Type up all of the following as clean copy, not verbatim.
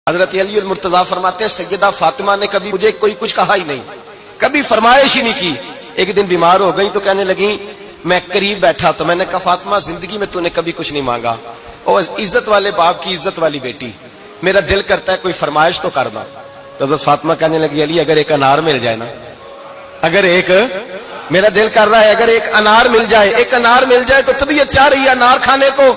حضرت علی المرتضیٰ فرماتے ہیں سیدہ فاطمہ نے کبھی مجھے کوئی کچھ کہا ہی نہیں، کبھی فرمائش ہی نہیں کی۔ ایک دن بیمار ہو گئی تو کہنے لگی، میں قریب بیٹھا تو میں نے کہا فاطمہ زندگی میں تو نے کبھی کچھ نہیں مانگا، اور عزت والے باپ کی عزت والی بیٹی، میرا دل کرتا ہے کوئی فرمائش تو کرنا۔ تو حضرت فاطمہ کہنے لگی علی اگر ایک انار مل جائے نا، اگر ایک میرا دل کر رہا ہے اگر ایک انار مل جائے، ایک انار مل جائے تو طبیعت چاہ رہی ہے انار کھانے کو۔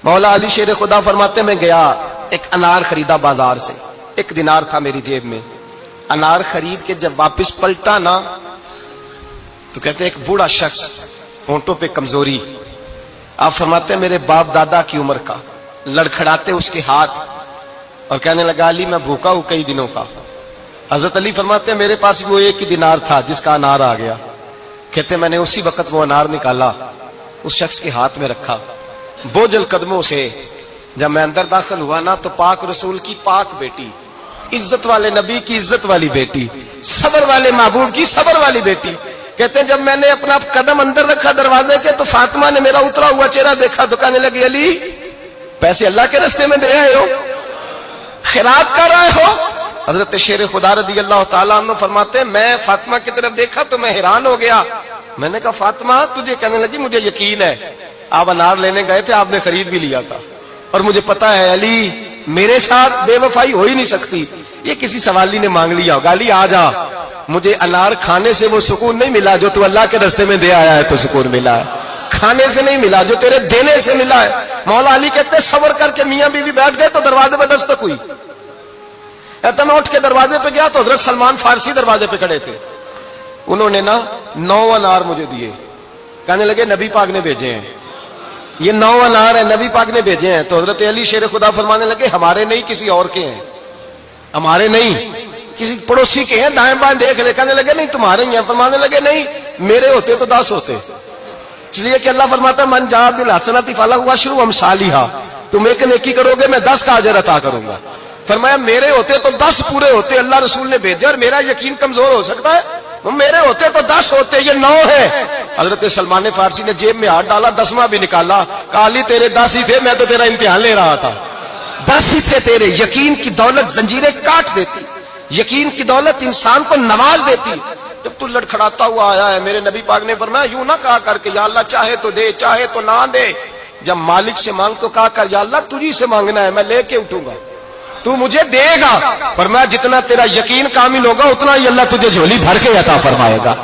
مولا علی شیر خدا فرماتے میں گیا، ایک انار خریدا بازار سے، 1 دینار تھا میری جیب میں، انار خرید کے جب واپس پلٹا نا تو کہتے ایک بوڑھا شخص، ہونٹوں پہ کمزوری، آپ فرماتے ہیں میرے باپ دادا کی عمر کا، لڑکھڑاتے اس کے ہاتھ اور کہنے لگا علی میں بھوکا ہوں کئی دنوں کا۔ حضرت علی فرماتے ہیں میرے پاس وہ 1 ہی دینار تھا جس کا انار آ گیا، کہتے میں نے اسی وقت وہ انار نکالا، اس شخص کے ہاتھ میں رکھا، بوجھل قدموں سے جب میں اندر داخل ہوا نا تو پاک رسول کی پاک بیٹی، عزت والے نبی کی عزت والی بیٹی، صبر والے محبوب کی صبر والی بیٹی، کہتے ہیں جب میں نے اپنا قدم اندر رکھا دروازے کے تو فاطمہ نے میرا اترا ہوا چہرہ دیکھا تو کہنے لگی علی پیسے اللہ کے راستے میں دے آئے ہو، خیرات کر رہے ہو۔ حضرت شیر خدا رضی اللہ تعالیٰ عنہ فرماتے ہیں میں فاطمہ کی طرف دیکھا تو میں حیران ہو گیا، میں نے کہا فاطمہ تجھے، کہنے لگی مجھے یقین ہے آپ انار لینے گئے تھے، آپ نے خرید بھی لیا تھا، اور مجھے پتا ہے علی میرے ساتھ بے وفائی ہو ہی نہیں سکتی، یہ کسی سوالی نے مانگ لیا ہوگا، علی آ جا، مجھے انار کھانے سے وہ سکون نہیں ملا جو تو اللہ کے راستے میں دے آیا ہے تو سکون ملا ہے، کھانے سے نہیں ملا جو تیرے دینے سے ملا ہے۔ مولا علی کہتے ہیں صبر کر کے میاں بیوی بیٹھ گئے تو دروازے پہ دستک ہوئی، کہتا میں اٹھ کے دروازے پہ گیا تو حضرت سلمان فارسی دروازے پہ کھڑے تھے، انہوں نے نا 9 انار مجھے دیے، کہنے لگے نبی پاک نے بھیجے ہیں، یہ 9 انار ہے نبی پاک نے بھیجے ہیں۔ تو حضرت علی شیر خدا فرمانے لگے ہمارے نہیں کسی اور کے ہیں، ہمارے نہیں کسی پڑوسی کے ہیں، دائیں بائیں دیکھ لے، کہنے لگے نہیں تمہارے ہی ہیں، فرمانے لگے نہیں میرے ہوتے تو 10 ہوتے، اس لیے کہ اللہ فرماتا ہے من جاء بالحسنۃ فلہ عشر امثالھا، تم ایک نیکی کرو گے میں 10 کا اجر عطا کروں گا۔ فرمایا میرے ہوتے تو 10 پورے ہوتے، اللہ رسول نے بھیجے اور میرا یقین کمزور ہو سکتا ہے، میرے ہوتے تو 10 ہوتے، یہ 9 ہے۔ حضرت سلمان فارسی نے جیب میں ہاتھ ڈالا، 10واں بھی نکالا، کہا علی تیرے 10 ہی تھے، میں تو تیرا امتحان لے رہا تھا، 10 ہی تھے تیرے۔ یقین کی دولت زنجیریں کاٹ دیتی، یقین کی دولت انسان کو نواز دیتی۔ جب تو لڑکھڑاتا ہوا آیا ہے، میرے نبی پاک نے فرمایا یوں نہ کہا کر کے یا اللہ چاہے تو دے چاہے تو نہ دے، جب مالک سے مانگ تو کہا کر یا اللہ تجھی سے مانگنا ہے، میں لے کے اٹھوں گا، تو مجھے دے گا۔ فرمایا جتنا تیرا یقین کامل ہوگا اتنا ہی اللہ تجھے جھولی بھر کے عطا فرمائے گا۔